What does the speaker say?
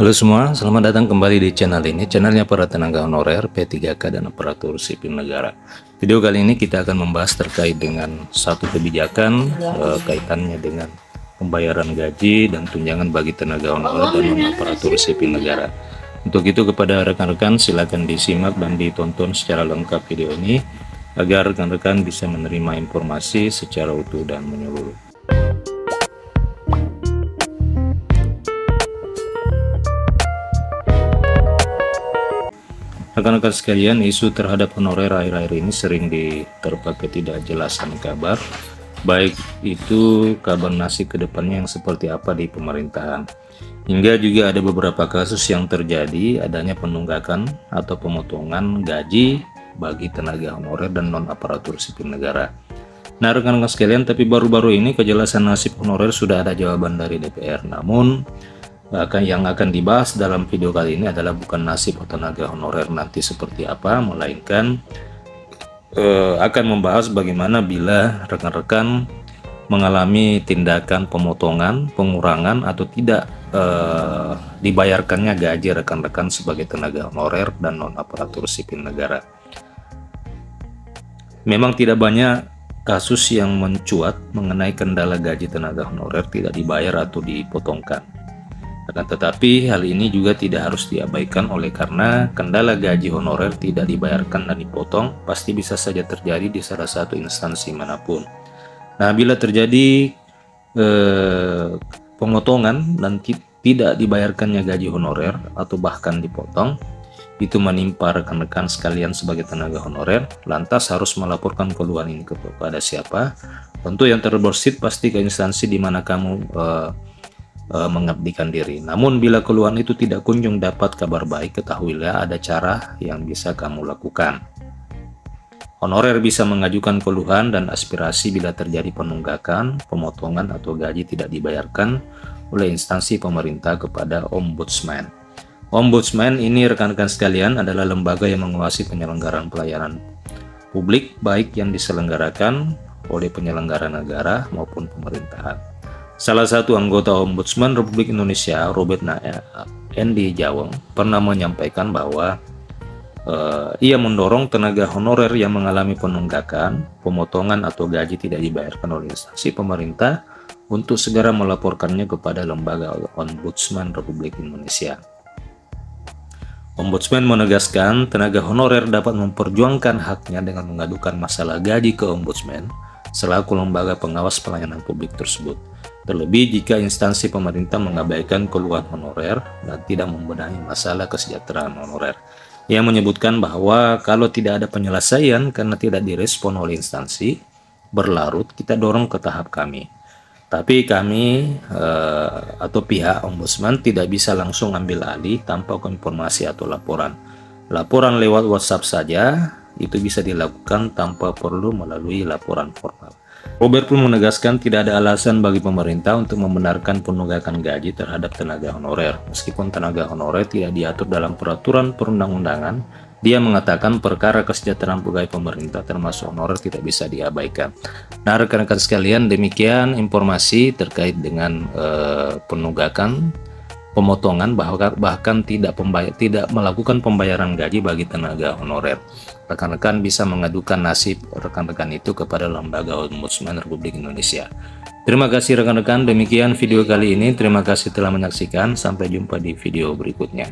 Halo semua, selamat datang kembali di channel ini, channelnya para tenaga honorer, P3K dan aparatur sipil negara. Video kali ini kita akan membahas terkait dengan satu kebijakan kaitannya dengan pembayaran gaji dan tunjangan bagi tenaga honorer dan aparatur sipil negara. Untuk itu kepada rekan-rekan silakan disimak dan ditonton secara lengkap video ini agar rekan-rekan bisa menerima informasi secara utuh dan menyeluruh. Rekan-rekan sekalian, isu terhadap honorer akhir-akhir ini sering diterpa ketidakjelasan kabar, baik itu kabar nasib kedepannya yang seperti apa di pemerintahan. Hingga juga ada beberapa kasus yang terjadi adanya penunggakan atau pemotongan gaji bagi tenaga honorer dan non-aparatur sipil negara. Nah rekan-rekan sekalian, tapi baru-baru ini kejelasan nasib honorer sudah ada jawaban dari DPR. Namun yang akan dibahas dalam video kali ini adalah bukan nasib tenaga honorer nanti seperti apa, melainkan akan membahas bagaimana bila rekan-rekan mengalami tindakan pemotongan, pengurangan atau tidak dibayarkannya gaji rekan-rekan sebagai tenaga honorer dan non-aparatur sipil negara. Memang tidak banyak kasus yang mencuat mengenai kendala gaji tenaga honorer tidak dibayar atau dipotongkan. Akan tetapi hal ini juga tidak harus diabaikan oleh karena kendala gaji honorer tidak dibayarkan dan dipotong pasti bisa saja terjadi di salah satu instansi manapun. Nah bila terjadi pemotongan dan tidak dibayarkannya gaji honorer atau bahkan dipotong, itu menimpa rekan-rekan sekalian sebagai tenaga honorer, lantas harus melaporkan keluhan ini kepada siapa? Tentu yang terbersit pasti ke instansi di mana kamu mengabdikan diri. Namun bila keluhan itu tidak kunjung dapat kabar baik, ketahuilah ada cara yang bisa kamu lakukan. Honorer bisa mengajukan keluhan dan aspirasi bila terjadi penunggakan, pemotongan atau gaji tidak dibayarkan oleh instansi pemerintah kepada Ombudsman. Ombudsman ini rekan-rekan sekalian adalah lembaga yang menguasai penyelenggaraan pelayanan publik baik yang diselenggarakan oleh penyelenggara negara maupun pemerintahan. Salah satu anggota Ombudsman Republik Indonesia, Robert Endi Jaweng, pernah menyampaikan bahwa ia mendorong tenaga honorer yang mengalami penunggakan, pemotongan atau gaji tidak dibayarkan oleh instansi pemerintah untuk segera melaporkannya kepada lembaga Ombudsman Republik Indonesia. Ombudsman menegaskan tenaga honorer dapat memperjuangkan haknya dengan mengadukan masalah gaji ke Ombudsman selaku lembaga pengawas pelayanan publik tersebut. Terlebih jika instansi pemerintah mengabaikan keluhan honorer dan tidak membenahi masalah kesejahteraan honorer. Ia menyebutkan bahwa kalau tidak ada penyelesaian karena tidak direspon oleh instansi berlarut, kita dorong ke tahap kami. Tapi kami atau pihak Ombudsman tidak bisa langsung ambil alih tanpa informasi atau laporan. Laporan lewat WhatsApp saja itu bisa dilakukan tanpa perlu melalui laporan formal. Robert pun menegaskan tidak ada alasan bagi pemerintah untuk membenarkan penunggakan gaji terhadap tenaga honorer. Meskipun tenaga honorer tidak diatur dalam peraturan perundang-undangan, dia mengatakan perkara kesejahteraan pegawai pemerintah termasuk honorer tidak bisa diabaikan. Nah rekan-rekan sekalian, demikian informasi terkait dengan penunggakan, pemotongan, bahkan tidak melakukan pembayaran gaji bagi tenaga honorer. Rekan-rekan bisa mengadukan nasib rekan-rekan itu kepada lembaga Ombudsman Republik Indonesia. Terima kasih rekan-rekan, demikian video kali ini. Terima kasih telah menyaksikan, sampai jumpa di video berikutnya.